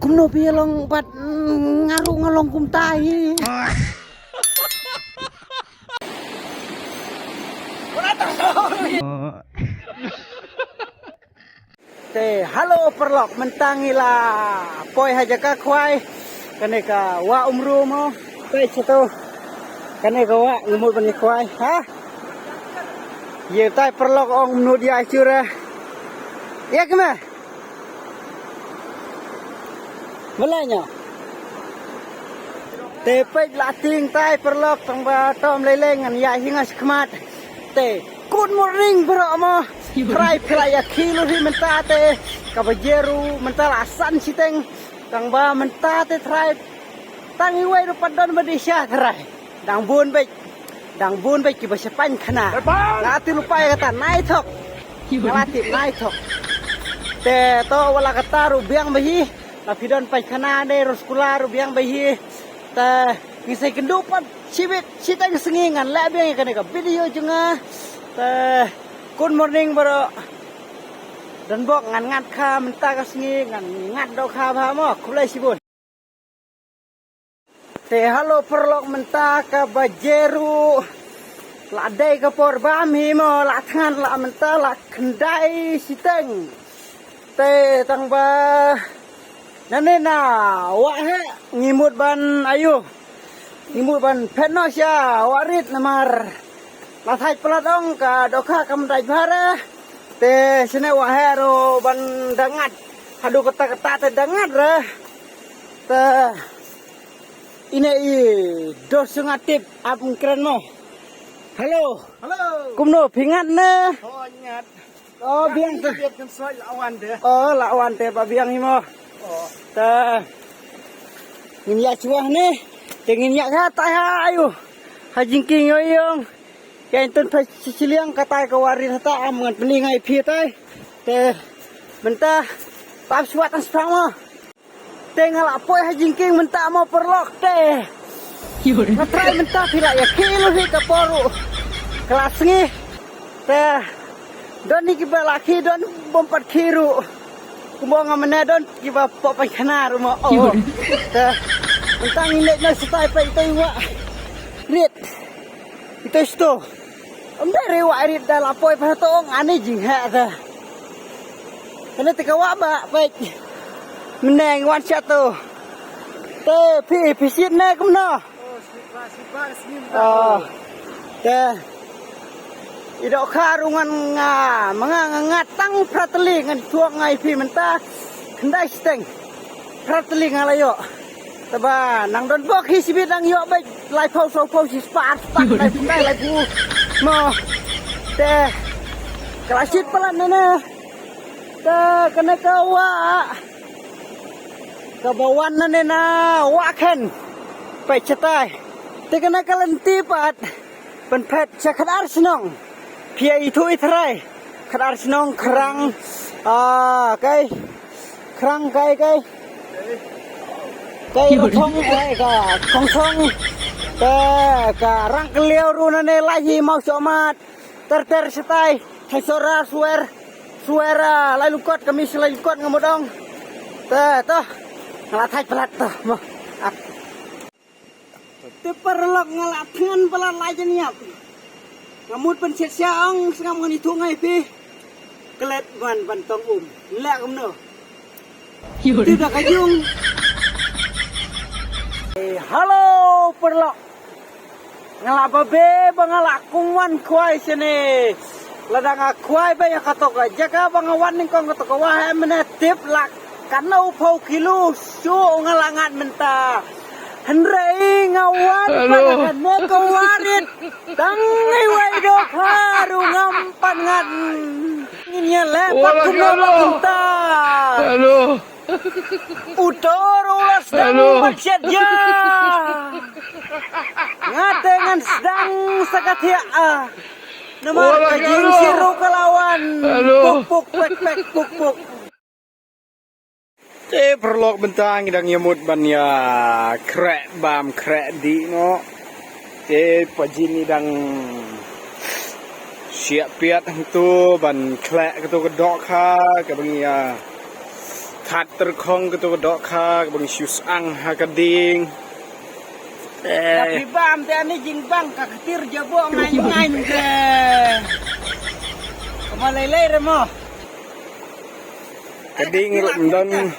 kumno pilong pat ngaru ngalong kum tahi. Te halo perlok mentangila poi haja ka kwai kane ka wa umru mo pe chito kane ka wa ngumut bani kwai ha ye tai perlok ong nu dia cura ya kema melanya te pe lating tai perlok tong ba tom leleng an ya hingas kmat te good morning bro mo try playa kilo hi mentate kabajeru mental asan siteng tang ba mentate try tangi wai ru padon badisya try dang bun bai ki basapan khana ngati lupa ya kata nai thok ngati nai thok te to wala kata ru biang bahi la pidon pai khana de roskula ru biang bahi ta ngisai kendupan sibit siteng sengingan la biang kan ka video junga ta good morning bro dan bok ngan kha menta ka sngi ngan do kha ba mo khulai sibun te halo perlok menta ka bajeru la dai ka por ba mi mo la than la menta la khandai siteng te tang ba nane na wa he ngimut ban ayu ngimut ban phenno sia warit namar la thai pladong ka dokha kam dai bhara te sene wa hero ban dangat hadu kata te dangat ra te ine I dos ngatip ap keren mo halo kumno pingat ne nyat oh biang te kan soi lawan de oh lawan te ba biang himo oh te ngin ya chuah ne te ngin ya ha ta ayu hajingking yo yong yang tun phải siliang katai kawarin hata aman peningai phi tai te menta pap suatan sprang mo tengal apoi hajingking menta mo perlok te katrai menta pila ya kilo hi kaporu kelas ngi te don ni kiba laki don bompat kiru kumbonga mena don kiba popai khana rumo oh te menta ngine na sitai pa itu wa rit itu sto dari warit dah lapoi patong ane jing ha ta kena tika wa ba baik meneng wan satu te pisit ne kumno oh te idok karungan nga mga ngatang prateli ngan tuak ngai pi menta kendai steng prateli ngalayo taba nang don bok hi sibit nang yo baik lai phau si spat lai pindai lai pu mo te klasit pelan nene te kena kawa kabawan nene na waken pai cetai te kena kalenti pat pen pet cakadar sinong pia itu itrai kadar sinong kerang kai kerang kai kai thong kai ka khong thong te ka rang keliau runane lahi mau somat ter setai haisora suera lai lukot kami selai lukot ngamodong te toh ngalathai pelat toh mo te perlok ngalatngan pelat lai jeniap ngamut pen siaong sengam ngani tungai pi kelet ban tong lek kumno tidak kajung halo perlok ngalak babe bangalak kungwan kuai sini ladang kuai ba ya katok aja ka bangawan ning kong katok wa menetip lak kanau pau kilo su ngalangan menta henrei ngawan panakan mo kawarit tangai wai do haru ngampan ngan nginya lepak kuno menta halo utorulas dan maksiat ya ngatengan sedang sakatia nomor kajing siru kelawan puk puk perlok bentang idang yamut ban ya krek bam krek di no pajini dang siap piat itu ban krek ketu kedok ka ke bengia That terkong ketua dok ka bang sius ang hakading. Tapi bam teh ani jing bang kaketir jabo ngain ke. Kamalele remo. Kading dan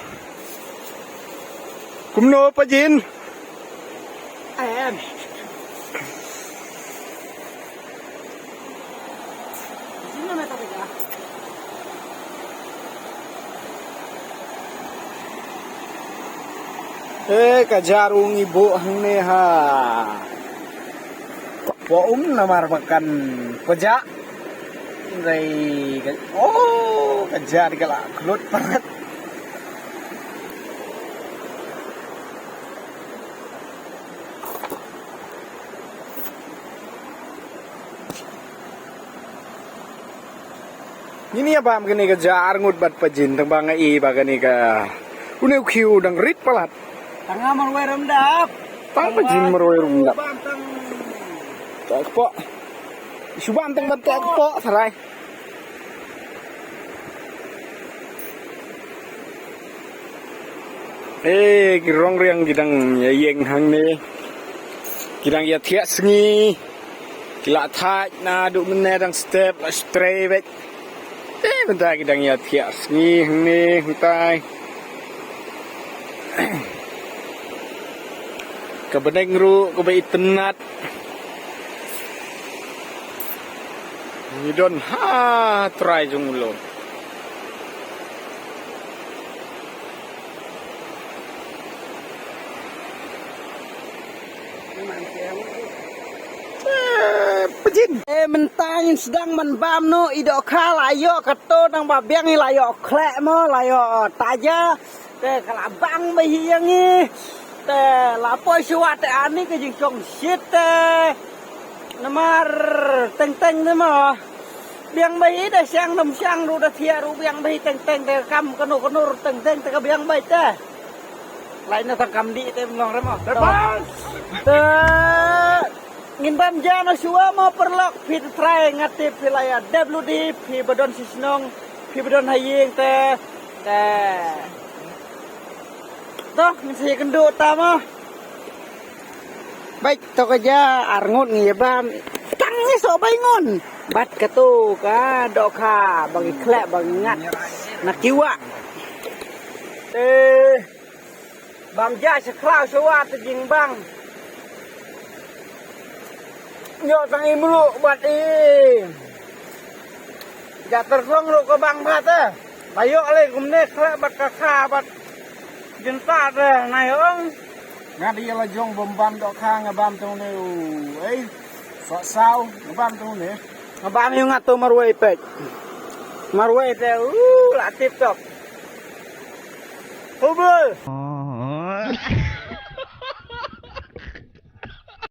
kumno pa jin. Ayam. Sino na tabi ka? Kajarung ibu hang ne ha. Po namar makan pejak. Oh, kejar galak kelut banget. Ini apa mungkin kejar ngut bat pejin teng bang i bagani ka. Uneu kiu dang rit palat. Tengah merwe rendap. Tang pejin merwe rendap. Tak po. Subang teng bat tak po sarai. Girong riang gidang yeng hang ni. Gidang ya tiak sengi. Gila thaj na duk mene dang step stray bet. Bentar gidang ya tiak sengi hang ni hutai. Kebeneng ru kebai tenat. You don't try jung ulo. Pejin. Mentang sedang menbam no idok ka layo kato nang babiang ni layo klek mo layo taja. Te kalabang bahiang ni. Te lapo suat te ani ke jing chong shit te. Namar teng-teng ni mo. Biang bayi dah siang nam siang ru dah thia ru biang bayi teng-teng te kam kanur teng-teng te ka biang bayi te. Lain na kam di te mlong remo. Te ngindam jana suwa mo perlok fit try ngatip pilaya WD pi badon sisnong pi badon haying te toh ngisi kenduk ta mo. Baik to kerja arngut ngi bam tangi so baingon bat katu ka doka bagi klek bagi ngat nak kiwa bam ja sekrau suwa te jing bang nyo tang imlu bat jatuh kong lu ke bang bat bayok le kumne klek bat kakha bat jenta de nayong ngadi la jong bombam dok khang ngabam tong ne so sao ngabam tong ne ngabam yu ngato marwe pek marwe te la tip top. Hubul